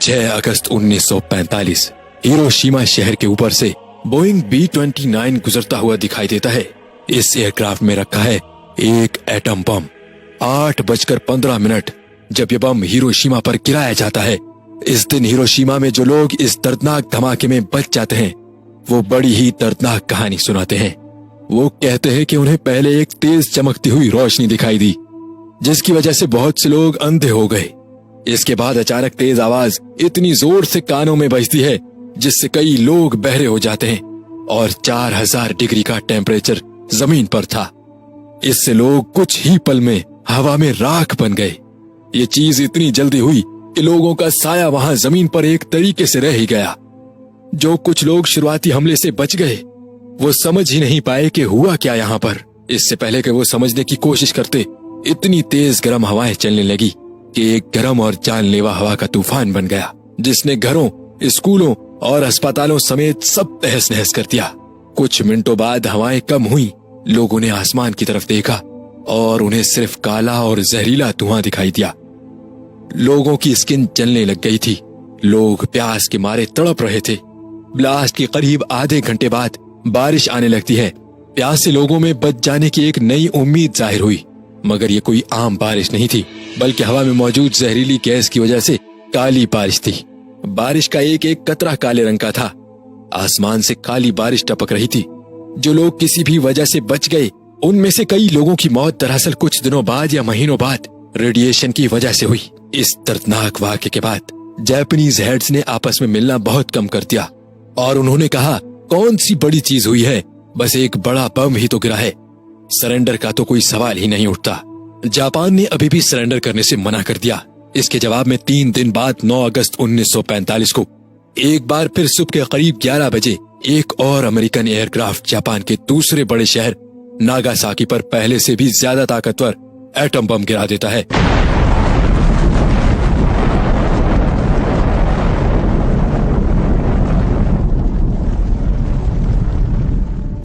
6 अगस्त 1945 Hiroshima शहर के ऊपर से बोइंग B-29 गुजरता हुआ दिखाई देता है। इस एयरक्राफ्ट में रखा है एक एटम बम। 8:15 जब यह बम हिरोशिमा पर गिराया जाता है। इस दिन हिरोशिमा में जो लोग इस दर्दनाक धमाके में बच जाते हैं वो बड़ी ही दर्दनाक कहानी सुनाते हैं। वो कहते हैं कि उन्हें पहले एक तेज चमकती हुई रोशनी दिखाई दी जिसकी वजह से बहुत से लोग अंधे हो गए। इसके बाद अचानक तेज आवाज इतनी जोर से कानों में बजती है जिससे कई लोग बहरे हो जाते हैं और 4000 डिग्री का टेम्परेचर जमीन पर था। इससे लोग कुछ ही पल में हवा में राख बन गए। ये चीज इतनी जल्दी हुई कि लोगों का साया वहां जमीन पर एक तरीके से रह ही गया। जो कुछ लोग शुरुआती हमले से बच गए वो समझ ही नहीं पाए कि हुआ क्या यहाँ पर। इससे पहले कि वो समझने की कोशिश करते इतनी तेज गर्म हवाएं चलने लगी कि एक गर्म और जानलेवा हवा का तूफान बन गया जिसने घरों, स्कूलों और अस्पतालों समेत सब तहस नहस कर दिया। कुछ मिनटों बाद हवाएं कम हुई। लोगों ने आसमान की तरफ देखा और उन्हें सिर्फ काला और जहरीला धुआं दिखाई दिया। लोगों की स्किन जलने लग गई थी। लोग प्यास के मारे तड़प रहे थे। ब्लास्ट के करीब आधे घंटे बाद बारिश आने लगती है। प्यासे लोगों में बच जाने की एक नई उम्मीद जाहिर हुई, मगर ये कोई आम बारिश नहीं थी बल्कि हवा में मौजूद जहरीली गैस की वजह से काली बारिश थी। बारिश का एक एक कतरा काले रंग का था। आसमान से काली बारिश टपक रही थी। जो लोग किसी भी वजह से बच गए उनमें से कई लोगों की मौत दरअसल कुछ दिनों बाद या महीनों बाद रेडिएशन की वजह से हुई। इस दर्दनाक वाक़े के बाद जापानीज हेड्स ने आपस में मिलना बहुत कम कर दिया और उन्होंने कहा, कौन सी बड़ी चीज हुई है, बस एक बड़ा बम ही तो गिरा है, सरेंडर का तो कोई सवाल ही नहीं उठता। जापान ने अभी भी सरेंडर करने से मना कर दिया। इसके जवाब में 3 दिन बाद 9 अगस्त 1945 को एक बार फिर सुबह के करीब 11 बजे एक और अमेरिकन एयरक्राफ्ट जापान के दूसरे बड़े शहर नागासाकी पर पहले से भी ज्यादा ताकतवर एटम बम गिरा देता है।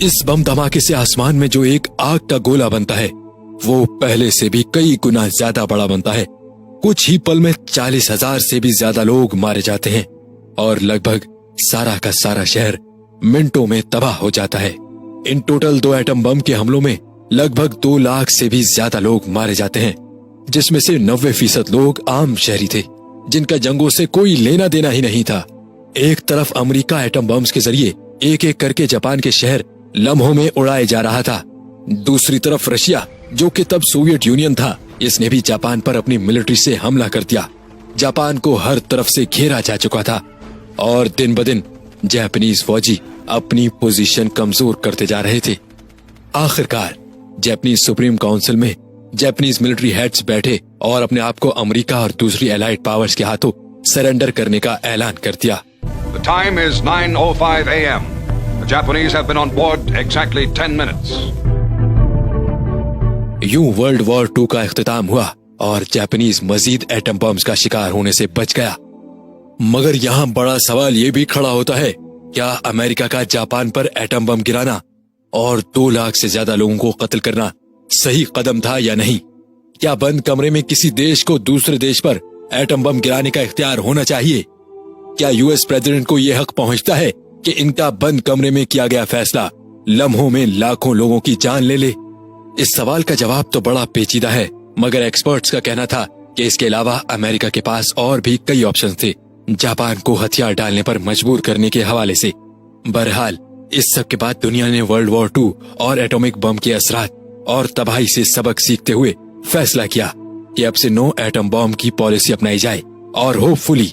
इस बम धमाके से आसमान में जो एक आग का गोला बनता है वो पहले से भी कई गुना ज्यादा बड़ा बनता है। कुछ ही पल में 40,000 से भी ज्यादा लोग मारे जाते हैं और लगभग सारा का सारा शहर मिनटों में तबाह हो जाता है। इन टोटल 2 एटम बम के हमलों में लगभग 2 लाख से भी ज्यादा लोग मारे जाते हैं, जिसमें से 90% लोग आम शहरी थे जिनका जंगों से कोई लेना देना ही नहीं था। एक तरफ अमेरिका एटम बम्स के जरिए एक एक करके जापान के शहर लम्हों में उड़ाए जा रहा था। दूसरी तरफ रशिया, जो कि तब सोवियत यूनियन था, इसने भी जापान पर अपनी मिलिट्री से हमला कर दिया। जापान को हर तरफ से घेरा जा चुका था और दिन ब दिन जापानीज फौजी अपनी पोजीशन कमजोर करते जा रहे थे। आखिरकार जापानीज सुप्रीम काउंसिल में जापानीज मिलिट्री हेड्स बैठे और अपने आप को अमेरिका और दूसरी एलाइड पावर्स के हाथों सरेंडर करने का ऐलान कर दिया। The time is 9:05 a.m. The Japanese have been on board exactly 10 minutes. यूं वर्ल्ड वॉर 2 का इख्तिताम हुआ और जापानीज मजीद एटम बम्स का शिकार होने से बच गया। मगर यहाँ बड़ा सवाल ये भी खड़ा होता है, क्या अमेरिका का जापान पर एटम बम गिराना और 2 लाख से ज्यादा लोगों को कत्ल करना सही कदम था या नहीं? क्या बंद कमरे में किसी देश को दूसरे देश पर एटम बम गिराने का इख्तियार होना चाहिए? क्या यूएस प्रेसिडेंट को यह हक पहुंचता है कि इनका बंद कमरे में किया गया फैसला लम्हों में लाखों लोगों की जान ले ले? इस सवाल का जवाब तो बड़ा पेचीदा है, मगर एक्सपर्ट्स का कहना था कि इसके अलावा अमेरिका के पास और भी कई ऑप्शन थे जापान को हथियार डालने पर मजबूर करने के हवाले से। बहरहाल इस सब के बाद दुनिया ने वर्ल्ड वॉर 2 और एटॉमिक बम के असरात और तबाही से सबक सीखते हुए फैसला किया कि अब से नो एटम बम की पॉलिसी अपनाई जाए और होपफुली